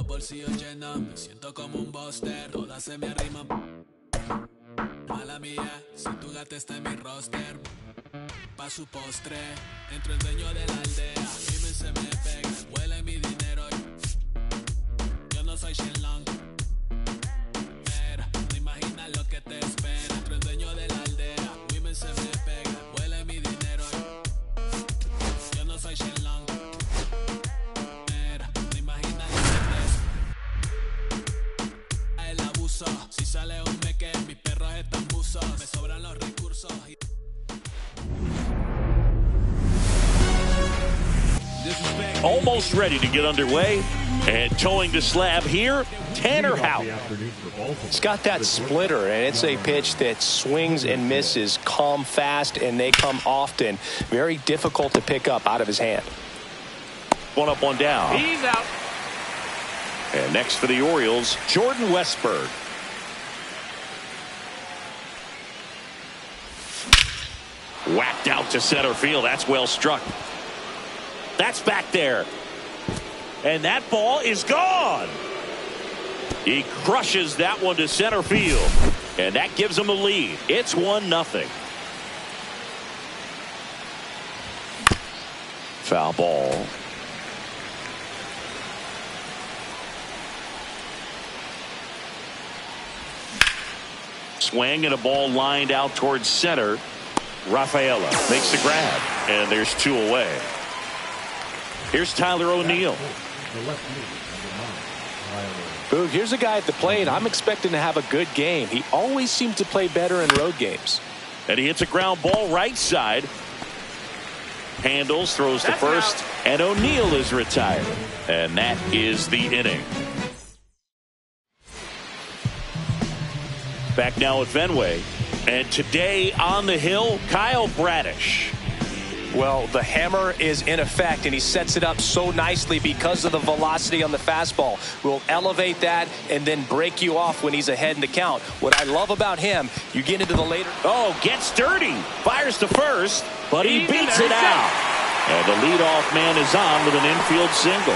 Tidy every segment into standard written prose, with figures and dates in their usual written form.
Los bolsillos llenos, me siento como un buster. Todas se me arriman. Mala mía, si tu gata está en mi roster. Pa' su postre, entro el dueño de la aldea. Dime se me pega, huele mi dinero. Yo no soy Shenlong. Pero no imaginas lo que te espera. Entro el dueño de la aldea. Women se me pega, huele mi dinero. Yo no soy Shenlong. Pero no imaginas lo que te espera. El abuso, si sale un meque, mis perros están buzos. Me sobran los recursos. Almost ready to get underway, and towing the slab here, Tanner Houck. It's got that splitter, and it's a pitch that swings and misses, come fast, and they come often. Very difficult to pick up out of his hand. One up, one down. He's out. And next for the Orioles, Jordan Westburg. Whacked out to center field. That's well struck. That's back there. And that ball is gone. He crushes that one to center field. And that gives him a lead. It's 1-0. Foul ball. Swing and a ball lined out towards center. Rafaela makes the grab. And there's two away. Here's Tyler O'Neill. Boog, here's a guy at the plate. I'm expecting to have a good game. He always seems to play better in road games. And he hits a ground ball right side. Handles, throws to first, and O'Neill is retired. And that is the inning. Back now at Fenway. And today on the hill, Kyle Bradish. Well, the hammer is in effect, and he sets it up so nicely because of the velocity on the fastball. Will elevate that and then break you off when he's ahead in the count. What I love about him, you get into the later. Oh, gets dirty. Fires to first, but he beats it out. And the leadoff man is on with an infield single.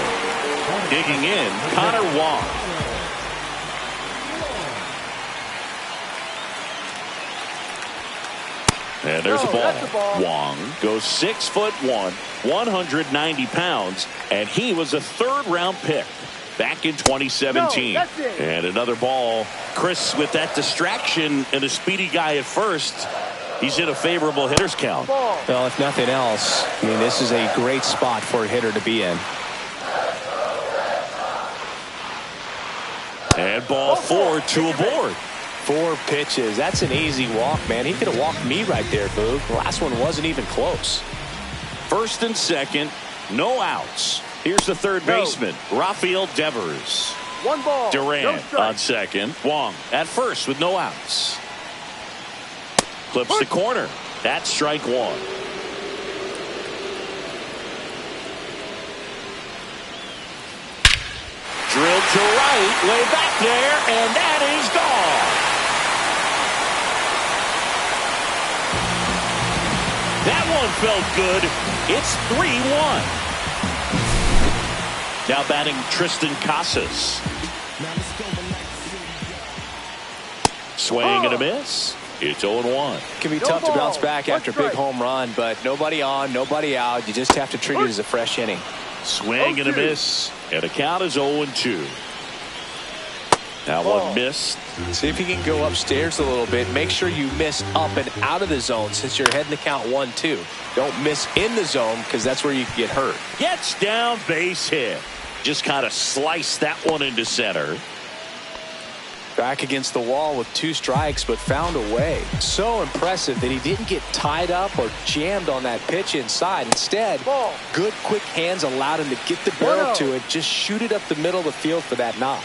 Digging in, Connor Wong. And there's a ball. Wong goes 6'1", 190 pounds, and he was a third-round pick back in 2017. And another ball. Chris, with that distraction and a speedy guy at first, he's in a favorable hitter's count. Well, if nothing else, I mean, this is a great spot for a hitter to be in. And ball 4, 2 aboard. 4 pitches. That's an easy walk, man. He could have walked me right there, Boog. The last one wasn't even close. First and second, no outs. Here's the third baseman, Rafael Devers. 1 ball. Durant on second. Wong at first with no outs. Clips the corner. That's strike 1. Drilled to right, way back there, and that is gone. That one felt good. It's 3-1. Now batting Tristan Casas. Swing and a miss. It's 0-1. It can be tough to bounce back after a big home run, but nobody on, nobody out. You just have to treat it as a fresh inning. Swing and a miss. And the count is 0-2. Now one missed. See if you can go upstairs a little bit. Make sure you miss up and out of the zone since you're heading to count 1-2. Don't miss in the zone because that's where you can get hurt. Gets down, base hit. Just kind of sliced that one into center. Back against the wall with 2 strikes, but found a way. So impressive that he didn't get tied up or jammed on that pitch inside. Instead, good quick hands allowed him to get the barrel to it. Just shoot it up the middle of the field for that knock.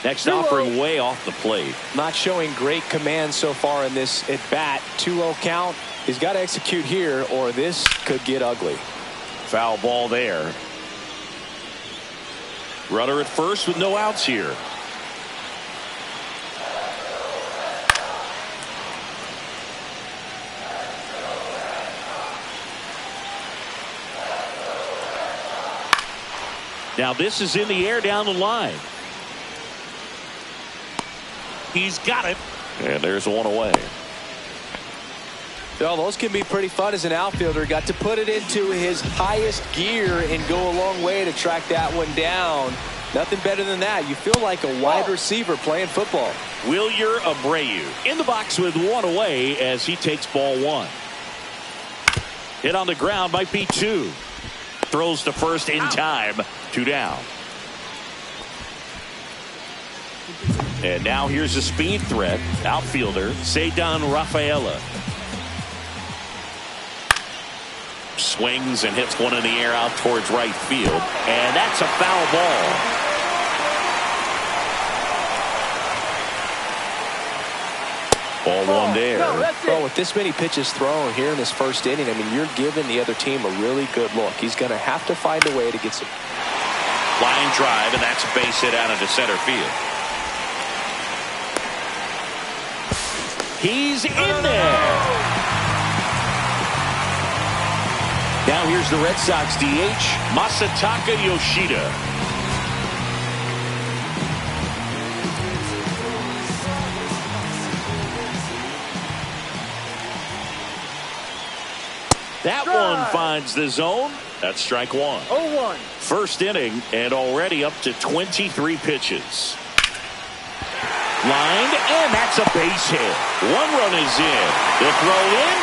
Next offering way off the plate. Not showing great command so far in this at bat. 2-0 count. He's got to execute here or this could get ugly. Foul ball there. Runner at first with no outs here. Now this is in the air down the line. He's got it. And there's one away. Well, those can be pretty fun as an outfielder. Got to put it into his highest gear and go a long way to track that one down. Nothing better than that. You feel like a wide receiver playing football. Wilyer Abreu in the box with one away as he takes ball one. Hit on the ground, might be two. Throws to first in time. 2 down. And now here's a speed threat. Outfielder Ceddanne Rafaela. Swings and hits one in the air out towards right field. And that's a foul ball. Ball one there. Well, with this many pitches thrown here in this first inning, I mean, you're giving the other team a really good look. He's going to have to find a way to get some. Line drive, and that's a base hit out into center field. He's in there. Now here's the Red Sox DH, Masataka Yoshida. That one finds the zone. That's strike one. 0-1. First inning and already up to 23 pitches. Lined, and that's a base hit. One run is in. The throw in.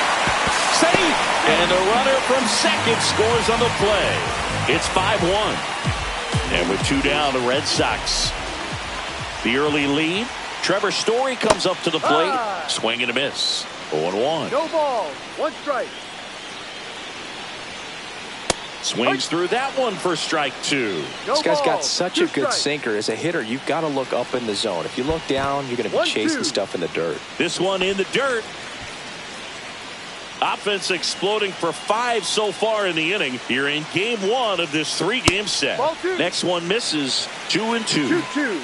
Safe. And the runner from second scores on the play. It's 5-1. And with 2 down, the Red Sox. The early lead. Trevor Story comes up to the plate. Swing and a miss. 0-1. No ball. 1 strike. Swings through that one for strike 2. This guy's got such a good sinker. As a hitter, you've got to look up in the zone. If you look down, you're going to be chasing stuff in the dirt. This one in the dirt. Offense exploding for 5 so far in the inning. Here in game 1 of this 3-game set. Next one misses. 2-2. 2-2.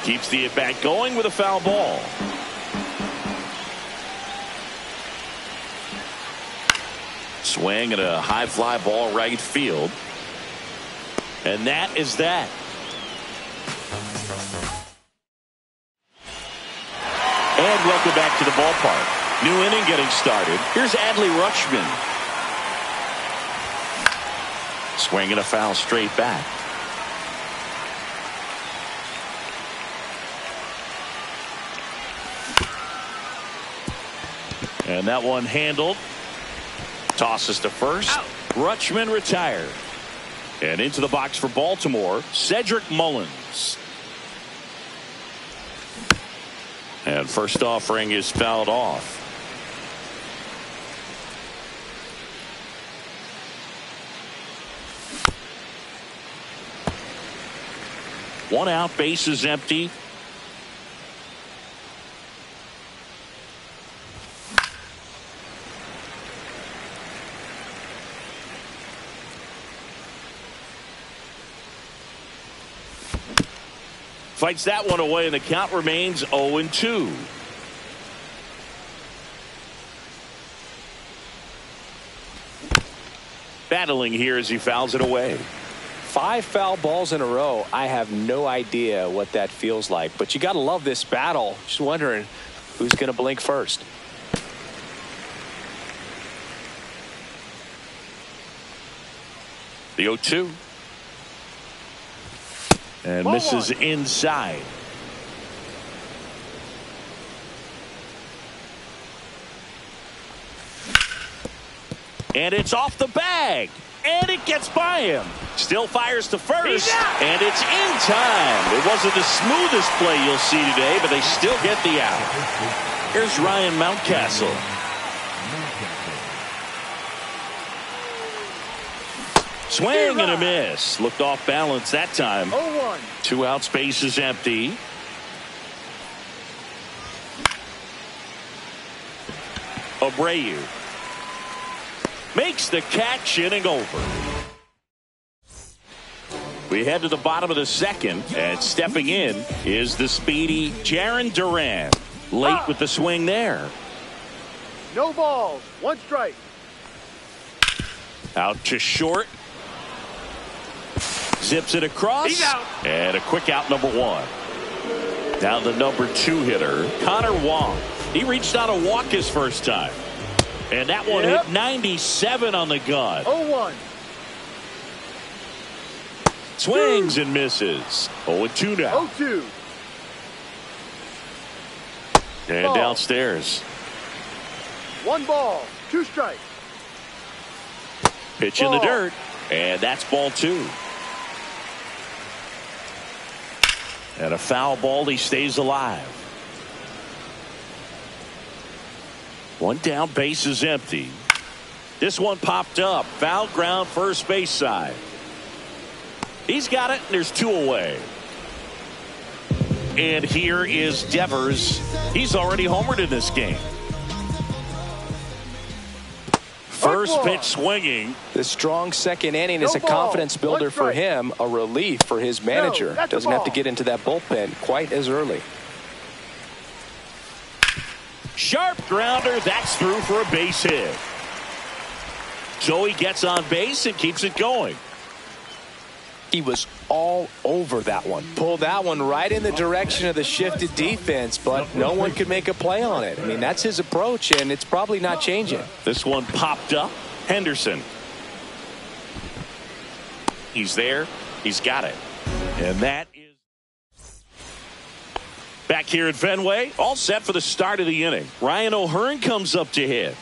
Keeps the at-bat going with a foul ball. Swing and a high fly ball right field. And that is that. And welcome back to the ballpark. New inning getting started. Here's Adley Rutschman. Swing and a foul straight back. And that one handled. Tosses to first. Out. Rutschman retired. And into the box for Baltimore, Cedric Mullins. And first offering is fouled off. One out, base is empty. Fights that one away, and the count remains 0-2. Battling here as he fouls it away. 5 foul balls in a row. I have no idea what that feels like, but you got to love this battle. Just wondering who's going to blink first. The 0-2. And misses inside. And it's off the bag. And it gets by him. Still fires to first. And it's in time. It wasn't the smoothest play you'll see today, but they still get the out. Here's Ryan Mountcastle. Swing and a miss. Looked off balance that time. 0-1. 2 outs, base is empty. Abreu makes the catch, inning over. We head to the bottom of the second, and stepping in is the speedy Jarren Duran. Late with the swing there. No balls. 1 strike. Out to short. Zips it across. He's out. And a quick out, number 1. Now the number 2 hitter, Connor Wong. He reached out a walk his first time. And that one hit 97 on the gun. 0-1. Swings and misses. 0-2 now. 0-2. And ball. Downstairs. 1 ball, 2 strikes. Pitch in the dirt. And that's ball 2. And a foul ball. He stays alive. 1 down, base is empty. This one popped up. Foul ground, first base side. He's got it, and there's 2 away. And here is Devers. He's already homered in this game. First pitch swinging. The strong second inning is a confidence builder for him, a relief for his manager. Doesn't have to get into that bullpen quite as early. Sharp grounder. That's through for a base hit. So he gets on base and keeps it going. He was all over that one. Pulled that one right in the direction of the shifted defense, but no one could make a play on it. I mean, that's his approach, and it's probably not changing. This one popped up. Henderson. He's there. He's got it. And that is back here at Fenway. All set for the start of the inning. Ryan O'Hearn comes up to hit.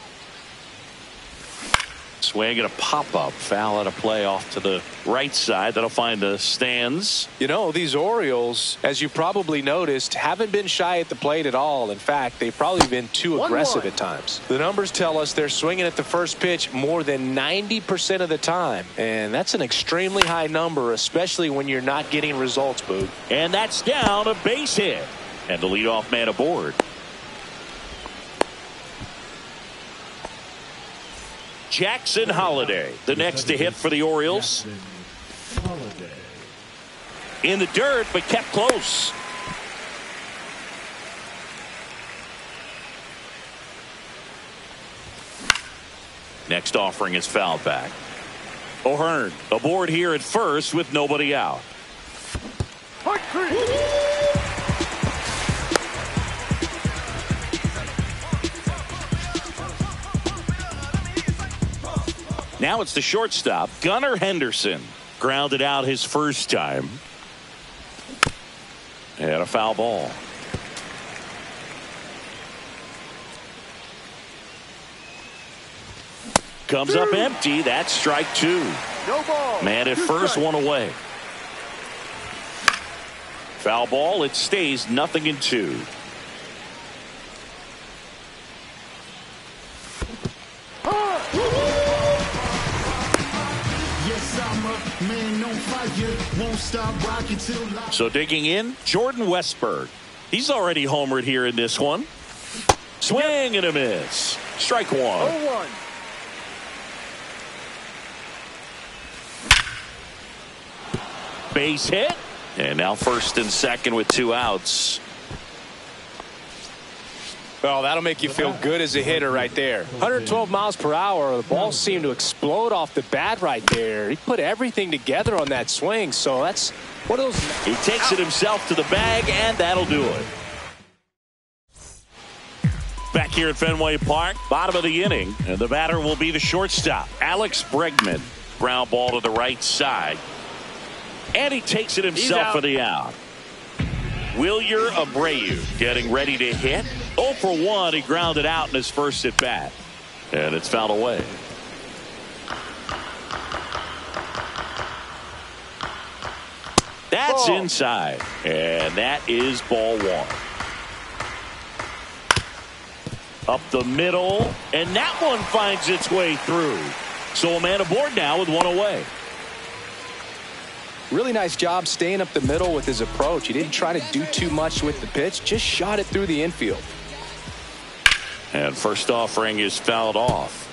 Swing and a pop-up. Foul out of play off to the right side. That'll find the stands. You know, these Orioles, as you probably noticed, haven't been shy at the plate at all. In fact, they've probably been too aggressive at times. The numbers tell us they're swinging at the first pitch more than 90% of the time. And that's an extremely high number, especially when you're not getting results, Boog. And that's down, a base hit. And the leadoff man aboard. Jackson Holiday, the next to hit for the Orioles. In the dirt, but kept close. Next offering is fouled back. O'Hearn aboard here at first with nobody out. Now it's the shortstop, Gunnar Henderson. Grounded out his first time. And a foul ball. Comes up empty. That's strike 2. No ball. Man at first, 1 away. Foul ball. It stays 0-2. So digging in, Jordan Westberg. He's already homered here in this one. Swing and a miss. Strike 1. 0-1. Base hit. And now first and second with 2 outs. Well, that'll make you feel good as a hitter right there. 112 miles per hour. The ball seemed to explode off the bat right there. He put everything together on that swing. So that's one of those. He takes it himself to the bag, and that'll do it. Back here at Fenway Park, bottom of the inning, and the batter will be the shortstop, Alex Bregman. Ground ball to the right side. And he takes it himself for the out. Wilyer Abreu getting ready to hit. 0 for 1. He grounded out in his first at bat. And it's fouled away. That's inside. And that is ball 1. Up the middle. And that one finds its way through. So a man aboard now with 1 away. Really nice job staying up the middle with his approach. He didn't try to do too much with the pitch, just shot it through the infield. And first offering is fouled off.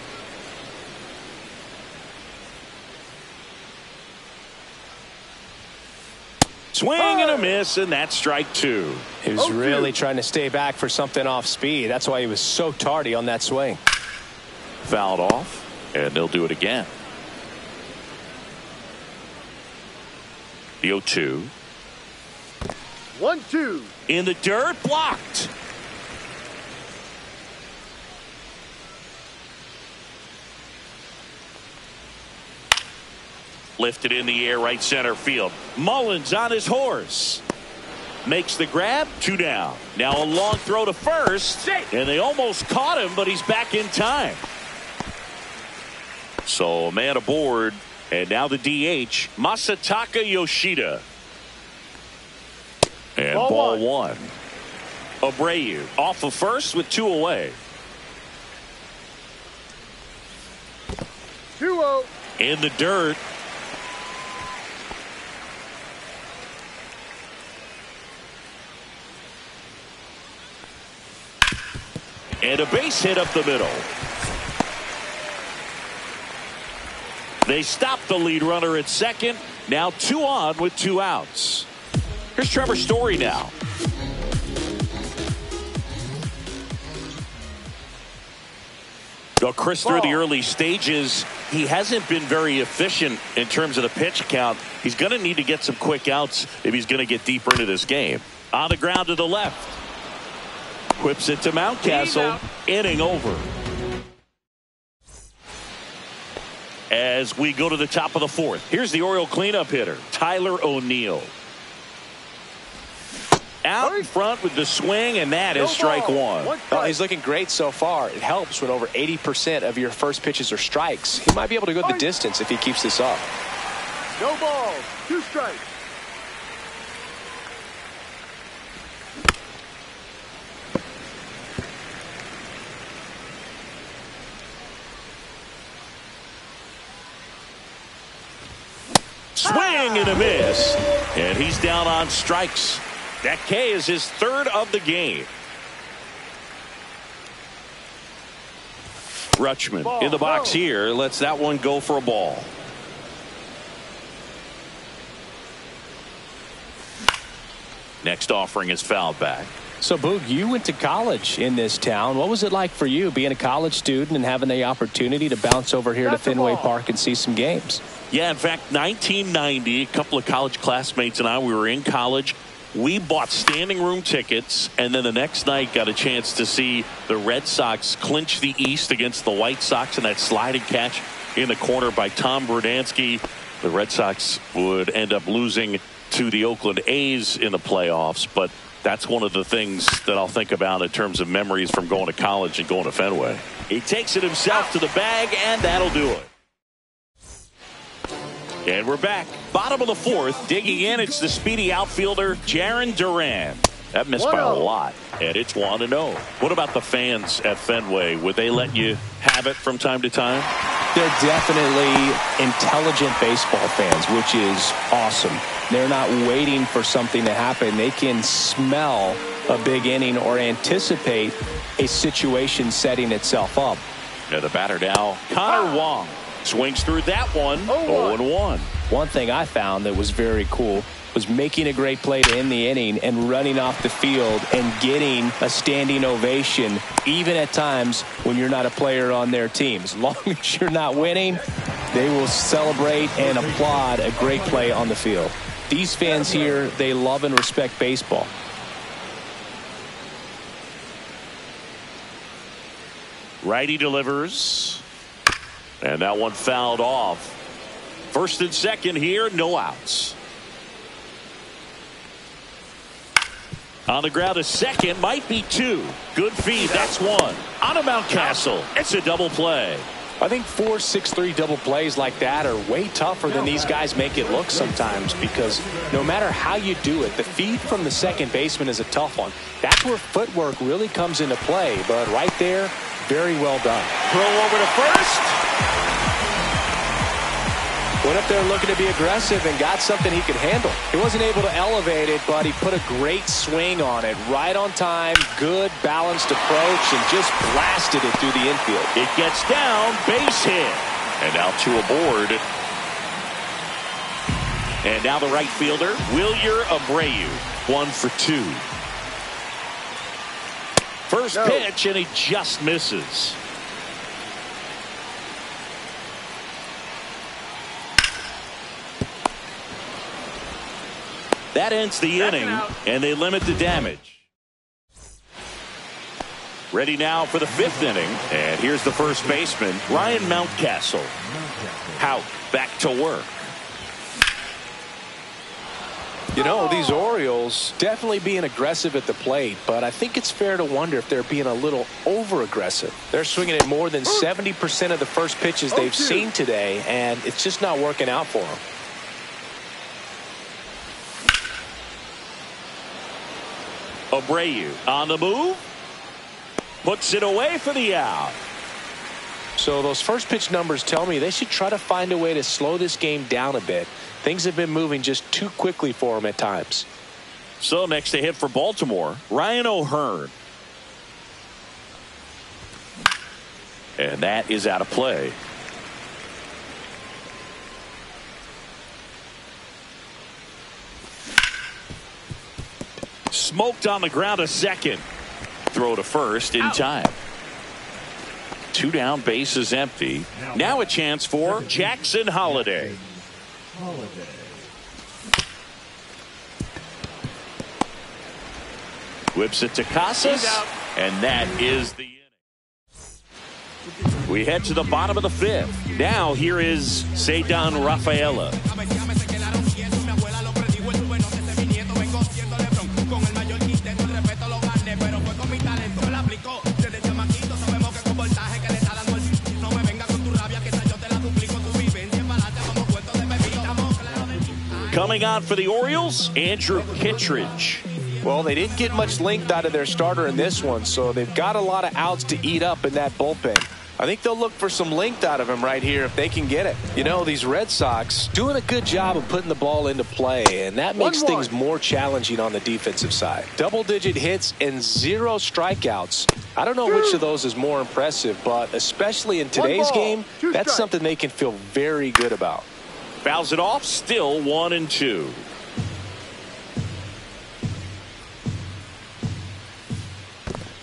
Swing and a miss, and that's strike 2. He was really trying to stay back for something off speed. That's why he was so tardy on that swing. Fouled off, and they'll do it again. The 0-2. 1-2. In the dirt, blocked. Lifted in the air, right center field. Mullins on his horse. Makes the grab, 2 down. Now a long throw to first, and they almost caught him, but he's back in time. So a man aboard, and now the DH, Masataka Yoshida. And ball one. Abreu off of first with 2 away. 2-0. In the dirt. And a base hit up the middle. They stop the lead runner at second. Now 2 on with 2 outs. Here's Trevor Story now. Well, Chris, through the early stages, he hasn't been very efficient in terms of the pitch count. He's going to need to get some quick outs if he's going to get deeper into this game. On the ground to the left. Whips it to Mountcastle. Inning over. As we go to the top of the 4th, here's the Oriole cleanup hitter, Tyler O'Neill. Out in front with the swing, and that is strike 1. Oh, he's looking great so far. It helps when over 80% of your first pitches are strikes. He might be able to go the distance if he keeps this up. No balls, 2 strikes. Swing and a miss. And he's down on strikes. That K is his 3rd of the game. Rutschman in the box here. Lets that one go for a ball. Next offering is fouled back. So, Boog, you went to college in this town. What was it like for you being a college student and having the opportunity to bounce over here to Fenway Park and see some games? Yeah, in fact, 1990, a couple of college classmates and I, we were in college. We bought standing room tickets, and then the next night got a chance to see the Red Sox clinch the East against the White Sox in that sliding catch in the corner by Tom Verdansky. The Red Sox would end up losing to the Oakland A's in the playoffs, but that's one of the things that I'll think about in terms of memories from going to college and going to Fenway. He takes it himself to the bag, and that'll do it. And we're back. Bottom of the 4th. Digging in, it's the speedy outfielder, Jarren Duran. That missed by a lot. And it's 1-0. What about the fans at Fenway? Would they let you have it from time to time? They're definitely intelligent baseball fans, which is awesome. They're not waiting for something to happen. They can smell a big inning or anticipate a situation setting itself up. And the batter now, Connor Wong. Swings through that one. 0-1. One thing I found that was very cool was making a great play to end the inning and running off the field and getting a standing ovation, even at times when you're not a player on their team. As long as you're not winning, they will celebrate and applaud a great play on the field. These fans here, they love and respect baseball. Righty delivers. And that one fouled off. First and second here, no outs. On the ground to second, might be 2. Good feed, that's 1. On a Mountcastle, it's a double play. I think 4-6-3 double plays like that are way tougher than these guys make it look sometimes, because no matter how you do it, the feed from the second baseman is a tough one. That's where footwork really comes into play, but right there, very well done. Throw over to first. Went up there looking to be aggressive and got something he could handle. He wasn't able to elevate it, but he put a great swing on it. Right on time, good balanced approach, and just blasted it through the infield. It gets down, base hit. And now 2 aboard. And now the right fielder, Wilyer Abreu. 1 for 2. First pitch, and he just misses. That ends the inning, and they limit the damage. Ready now for the 5th inning, and here's the first baseman, Ryan Mountcastle. Hout back to work. You know, these Orioles definitely being aggressive at the plate, but I think it's fair to wonder if they're being a little over-aggressive. They're swinging at more than 70% of the first pitches they've seen today, and it's just not working out for them. Abreu on the move. Puts it away for the out. So those first pitch numbers tell me they should try to find a way to slow this game down a bit. Things have been moving just too quickly for them at times. So next to hit for Baltimore, Ryan O'Hearn. And that is out of play. Smoked on the ground a second. Throw to first in time. 2 down, bases empty. Now a chance for Jackson Holliday. Whips it to Casas, and that is the inning. We head to the bottom of the 5th. Now here is Ceddanne Rafaela. Coming on for the Orioles, Andrew Kittredge. Well, they didn't get much length out of their starter in this one, so they've got a lot of outs to eat up in that bullpen. I think they'll look for some length out of him right here if they can get it. You know, these Red Sox doing a good job of putting the ball into play, and that makes things more challenging on the defensive side. Double-digit hits and 0 strikeouts. I don't know which of those is more impressive, but especially in today's game, that's something they can feel very good about. Fouls it off, still 1-2.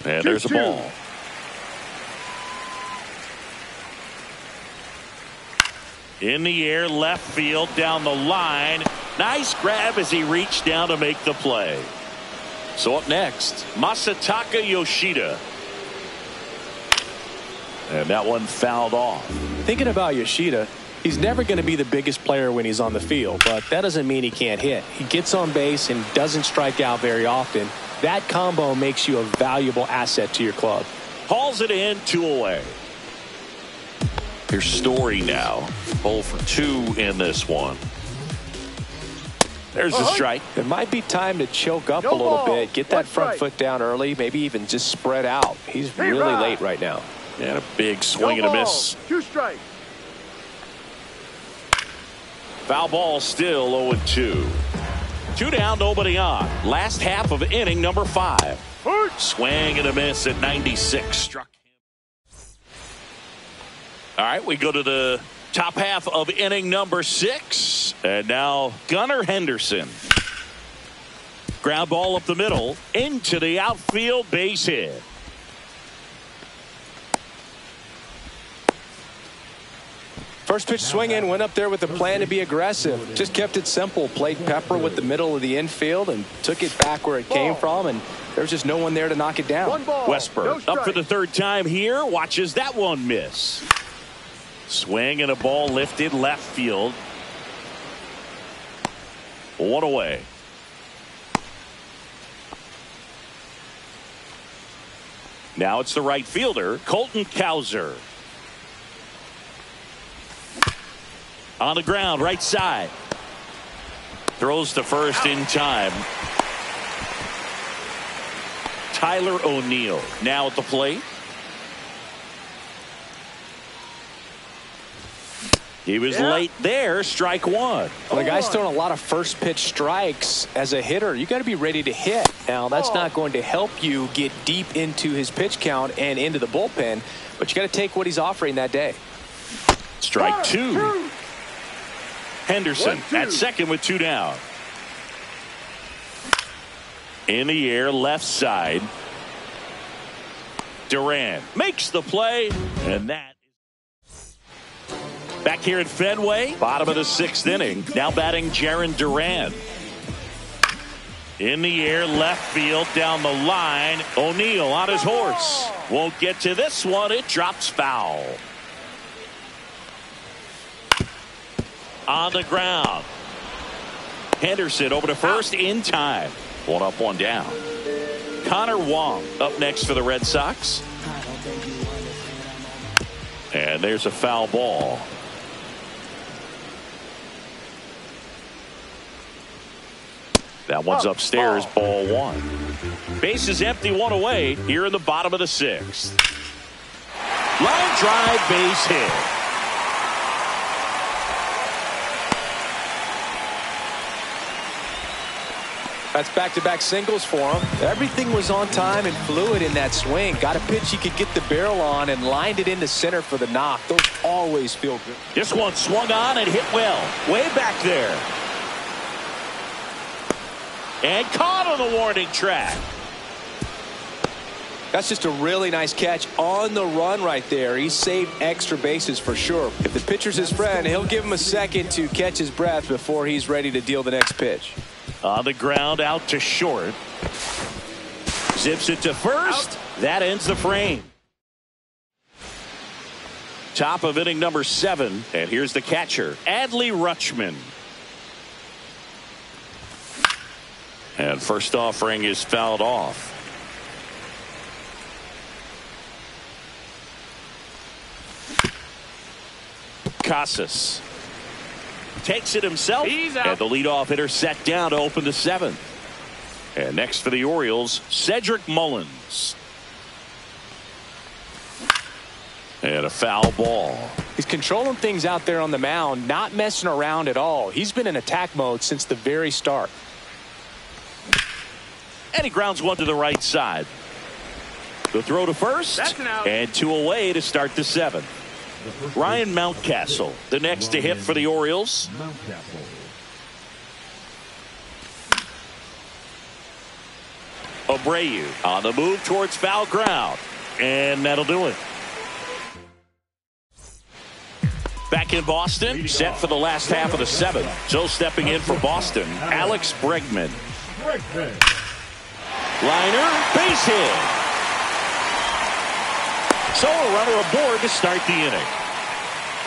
And there's a ball. In the air, left field, down the line. Nice grab as he reached down to make the play. So up next, Masataka Yoshida. And that one fouled off. Thinking about Yoshida, he's never going to be the biggest player when he's on the field, but that doesn't mean he can't hit. He gets on base and doesn't strike out very often. That combo makes you a valuable asset to your club. Hauls it in, 2 away. Here's Story now. 0 for 2 in this one. There's the strike. It might be time to choke up a little bit, get that front foot down early, maybe even just spread out. He's really late right now. And a big swing and a miss. 2 strikes. Foul ball, still 0-2. 2 down, nobody on. Last half of inning number 5. Swing and a miss at 96. Struck him. All right, we go to the top half of inning number 6. And now Gunnar Henderson. Ground ball up the middle into the outfield, base hit. First pitch swinging, went up there with a plan to be aggressive. Just kept it simple. Played pepper with the middle of the infield and took it back where it came from, and there's just no one there to knock it down. Westberg up for the 3rd time here. Watches that one miss. Swing and a ball lifted left field. 1 away. Now it's the right fielder, Colton Cowser. On the ground, right side. Throws to first in time. Tyler O'Neill now at the plate. He was late there, strike 1. Well, the guy's throwing a lot of first pitch strikes as a hitter. You got to be ready to hit. Now, that's not going to help you get deep into his pitch count and into the bullpen, but you got to take what he's offering that day. Strike 2. Henderson at second with 2 down. In the air, left side. Duran makes the play, and that is back here at Fenway. Bottom of the 6th inning. Now batting Jarren Duran. In the air, left field, down the line. O'Neill on his horse. Won't get to this one. It drops foul. On the ground. Henderson over to first in time. One up, one down. Connor Wong up next for the Red Sox. And there's a foul ball. That one's upstairs, ball one. Base is empty, one away here in the bottom of the sixth. Line drive, base hit. That's back-to-back singles for him. Everything was on time and fluid in that swing. Got a pitch he could get the barrel on and lined it into center for the knock. Those always feel good. This one swung on and hit well. Way back there. And caught on the warning track. That's just a really nice catch on the run right there. He saved extra bases for sure. If the pitcher's his friend, he'll give him a second to catch his breath before he's ready to deal the next pitch. On the ground, out to short. Zips it to first. That ends the frame. Top of inning number 7. And here's the catcher, Adley Rutschman. And first offering is fouled off. Casas takes it himself, and the leadoff hitter set down to open the 7th. And next for the Orioles, Cedric Mullins. And a foul ball. He's controlling things out there on the mound, not messing around at all. He's been in attack mode since the very start. And he grounds one to the right side. The throw to first, and 2 away to start the 7th. Ryan Mountcastle, the next to hit for the Orioles. Abreu on the move towards foul ground. And that'll do it. Back in Boston, set for the last half of the 7th. So stepping in for Boston, Alex Bregman. Liner, base hit. So a runner aboard to start the inning.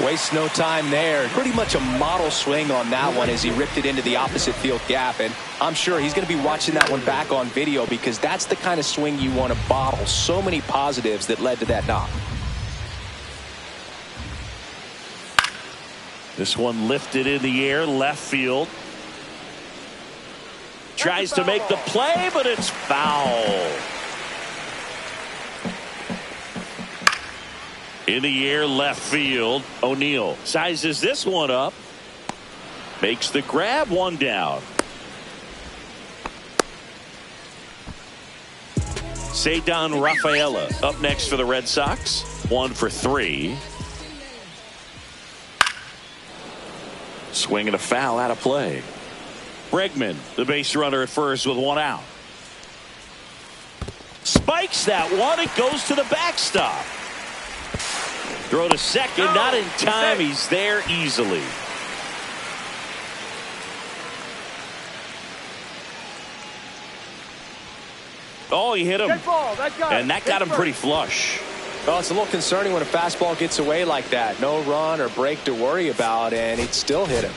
Wastes no time there. Pretty much a model swing on that one as he ripped it into the opposite field gap. And I'm sure he's going to be watching that one back on video because that's the kind of swing you want to bottle. So many positives that led to that knock. This one lifted in the air, left field. Tries to make the play, but it's foul. In the air, left field. O'Neill sizes this one up. Makes the grab, one down. Ceddanne Rafaela up next for the Red Sox. 1 for 3. Swing and a foul out of play. Bregman, the base runner at first with 1 out. Spikes that one. It goes to the backstop. Throw to second, not in time. He's there easily. Oh, he hit him. And that got him pretty flush. Well, it's a little concerning when a fastball gets away like that. No run or break to worry about, and it still hit him.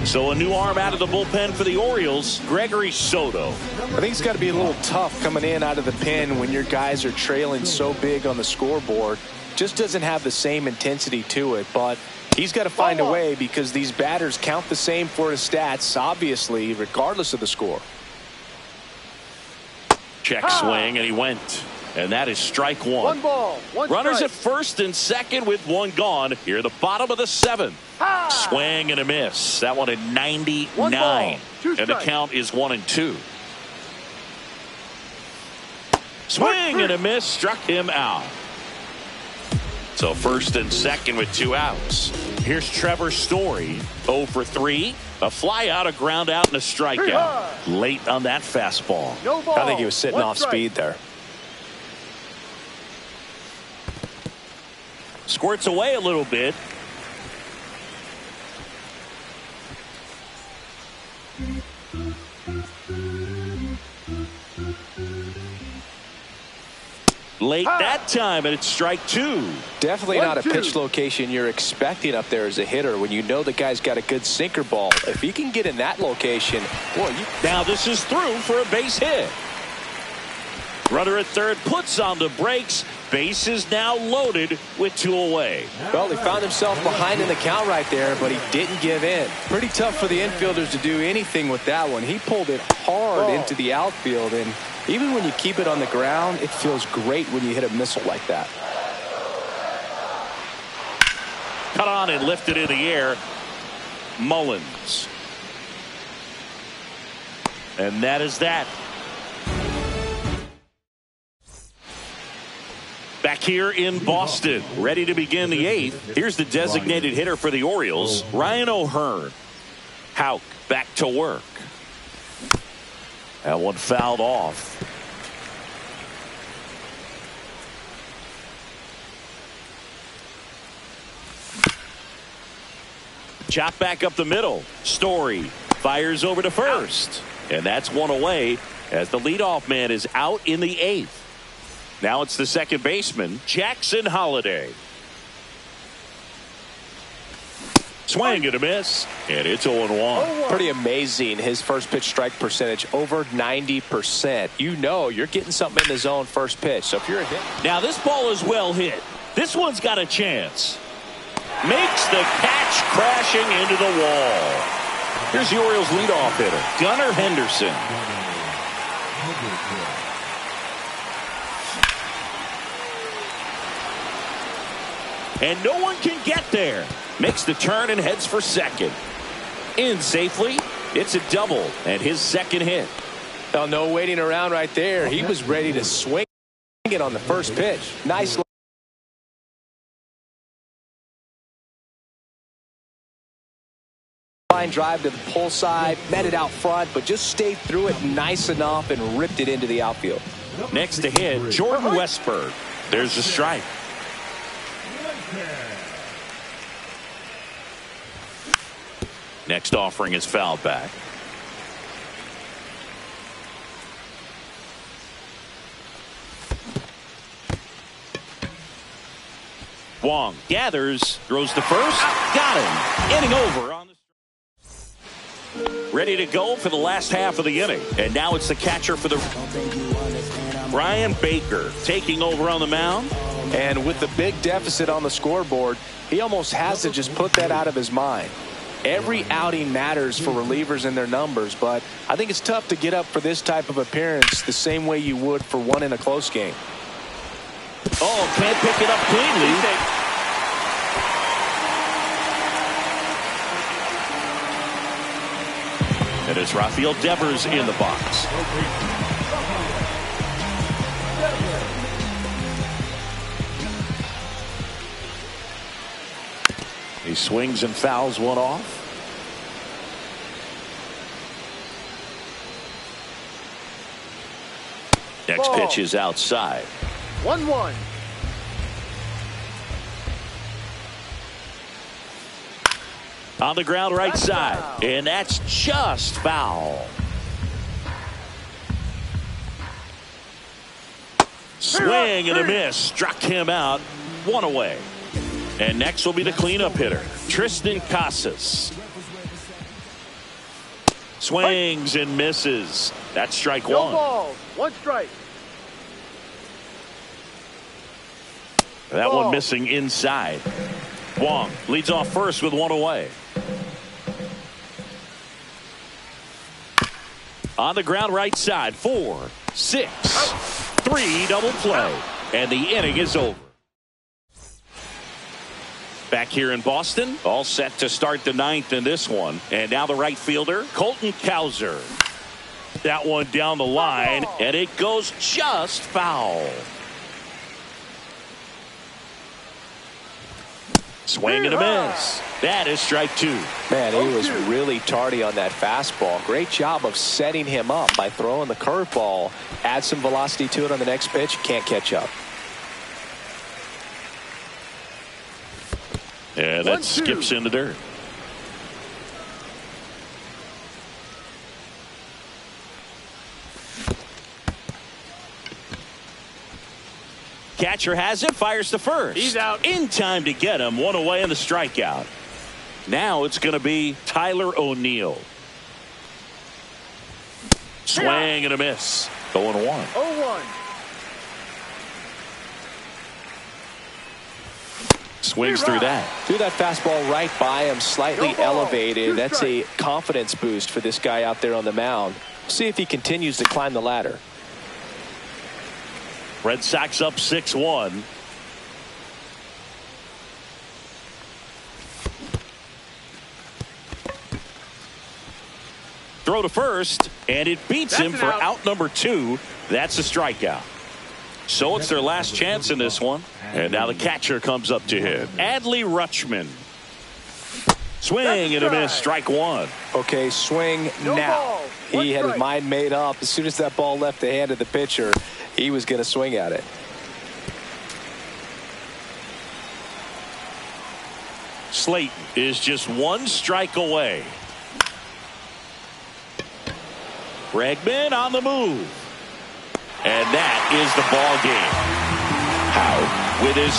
So a new arm out of the bullpen for the Orioles, Gregory Soto. I think it's got to be a little tough coming in out of the pen when your guys are trailing so big on the scoreboard. Just doesn't have the same intensity to it, but he's got to find a way because these batters count the same for his stats, obviously, regardless of the score. Check swing, and he went. And that is strike 1. 1 ball, 1 Runners strike. at first and second with 1 gone. Here at the bottom of the 7th. Swing and a miss. That one at 99. 1 ball, 2 and the count is 1-2. Swing and a miss. Struck him out. So first and second with 2 outs. Here's Trevor Story. 0 for 3. A fly out, a ground out, and a strikeout. Late on that fastball. No ball, I think he was sitting 1 off strike. speed there. Squirts away a little bit. late that time, and it's strike two. Definitely not a pitch location you're expecting up there as a hitter when you know the guy's got a good sinker ball. If he can get in that location, boy, now this is through for a base hit. Runner at third puts on the brakes. Base is now loaded with 2 away. Well, he found himself behind in the count right there, but he didn't give in. Pretty tough for the infielders to do anything with that one. He pulled it hard into the outfield, and even when you keep it on the ground, it feels great when you hit a missile like that. Cut on and lifted in the air. Mullins. And that is that. Back here in Boston, ready to begin the 8th. Here's the designated hitter for the Orioles, Ryan O'Hearn. Houck back to work. That one fouled off. Chop back up the middle. Story fires over to first. And that's 1 away as the leadoff man is out in the 8th. Now it's the second baseman, Jackson Holliday. Swing and a miss, and it's 0-1. Pretty amazing, his first pitch strike percentage, over 90%. You know you're getting something in the zone first pitch. So if you're a hit. Now this ball is well hit. This one's got a chance. Makes the catch crashing into the wall. Here's the Orioles leadoff hitter, Gunnar Henderson. And no one can get there. Makes the turn and heads for second. In safely. It's a double and his second hit. Oh, no waiting around right there. He was ready to swing it on the first pitch. Nice line drive to the pull side. Met it out front, but just stayed through it nice enough and ripped it into the outfield. Next to hit, Jordan Westburg. There's the strike. Next offering is fouled back. Wong gathers, throws to first, got him. Inning over on the. Ready to go for the last half of the inning. And now it's the catcher for the. Brian Baker taking over on the mound. And with the big deficit on the scoreboard, he almost has to just put that out of his mind. Every outing matters for relievers and their numbers, but I think it's tough to get up for this type of appearance the same way you would for one in a close game. Oh, can't pick it up cleanly. And it's Rafael Devers in the box. He swings and fouls one off. Next pitch is outside. 1-1. On the ground right side. And that's just foul. Swing and a miss. Struck him out. 1 away. And next will be the cleanup hitter, Tristan Casas. Swings and misses. That's strike one. No balls. 1 strike. That one missing inside. Wong leads off first with 1 away. On the ground right side, 4, 6, 3 double play. And the inning is over. Back here in Boston, all set to start the 9th in this one. And now the right fielder, Colton Cowser. That one down the line, and it goes just foul. Swing and a miss. That is strike 2. Man, he was really tardy on that fastball. Great job of setting him up by throwing the curveball. Add some velocity to it on the next pitch. Can't catch up. Yeah, that skips in the dirt. Catcher has it, fires to first. He's out. In time to get him, one away in the strikeout. Now it's going to be Tyler O'Neill. Swing and a miss. 0-1. 0-1. Swings through that. Threw that fastball right by him, slightly elevated. That's a confidence boost for this guy out there on the mound. See if he continues to climb the ladder. Red Sox up 6-1. Throw to first, and it beats him for out number 2. That's a strikeout. So it's their last chance in this one. And now the catcher comes up to him. Adley Rutschman. Swing and a miss. Strike 1. Okay, swing now. He had his mind made up. As soon as that ball left the hand of the pitcher, he was going to swing at it. Slayton is just 1 strike away. Bregman on the move. And that is the ball game. Howe with his